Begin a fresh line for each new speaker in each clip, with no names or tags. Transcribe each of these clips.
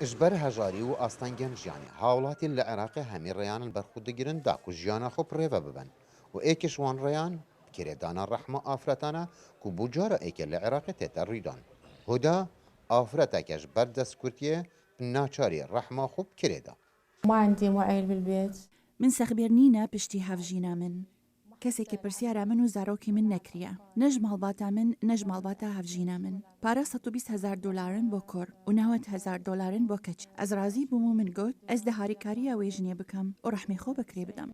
اجبر هجاری و آستانگن جیانی هاولاتی لعراق همی ریان برخود گیرن دا کو جیانا خوب ریوه ببن و ایکش وان ریان كريدانا الرحمة آفرتانا كو بجارة ايكل لعراق تيتا ريدان هدا آفرتكش بردس كورتيه ناچاري الرحمة خوب كريدا
ما عندي معيل بالبيت.
من سەخبێرنینە پشتی هەڤژینە من کەسێکی پرسیارە من و زارۆکی من نەکریە نەژ ماڵباتە من نەژ ماڵباتە هەڤژینە من پارە 120,000 دلارن بۆ کۆر و 90,000 دلارن بۆ کەچ ئەز رازی بووم و من گوت ئەس دەهاریکاریە وێژنێ بکەم و ڕەحمی خۆ بەکرێ بدەم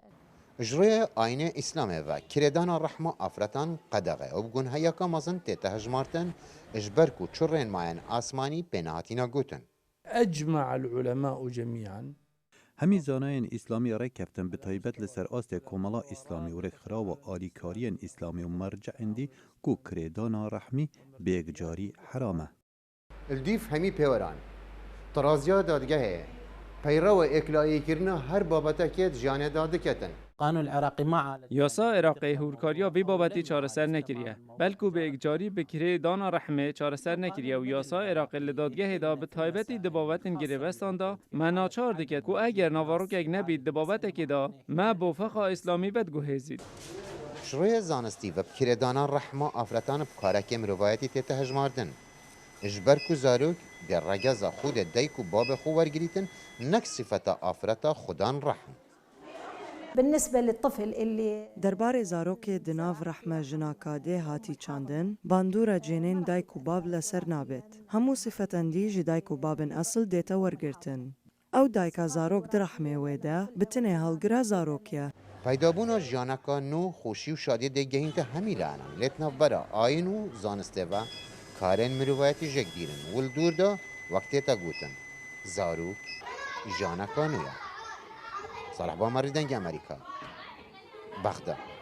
اجري آينة إسلامي و كريدانا الرحمة آفرتان قدغة وبقون هياكا مزن تيتا هجمارتن اجبركو چرين ماين آسماني بيناتينا قوتن
أجمع العلماء جميعا
همی زانایان اسلامی را کفتن به تایبەت لەسەر ئاستێ کۆمەڵا ئیسلامی و ڕێکخراوە ئالیکاریان ئیسلامی و مەرجعندی کو کرێدانا ڕەحمی بێگجاری حرامە.
الديف همي بيوران طرازيا دادگه پیرو اکلایی کرنا هر بابتا که جانه دادکتن
قانون العراقي ما عالج
یاسا عراقی هورکاریا بی بابتی چارەسەر نکریه بلکو به اگجاری بکره دانا رحمه چارەسەر نکریه و یاسا عراقی لدادگه دا به تایبەتی دبابتن گربستان دا ما ناچار دکت کو اگر نواروک اگ نبید دبابت که دا ما بوفقا اسلامی بد گوهزید
شروع زانستی و بکردانا رحمه آفرتان بکارک مروایتی تیتا هجماردن اجبركو زاروك بالرجازة خود ديكو باب خو ورقريتن نك صفة آفرتا خدان رحم
بالنسبة للطفل اللي
دربارê zarokê di nav rehme jinakadê hatî çandin, bandûra cênên dayk û bab li ser nabêt. Hemû sifetendî ji dayk û babên esil dête wergirtin. Ew dayka zarok di rehmê wê de bi tinê hilgira zarok ye.
پیدابونا جانکا نو خوشی و شادی دگهین ته همی لعنان لیتنا برا آین و زانسته و کارن مروایتی جگ دیرن ول دور دا وقتی تا گوتن زاروک جانکا نویا صالح با مریدنگ امریکا بغداد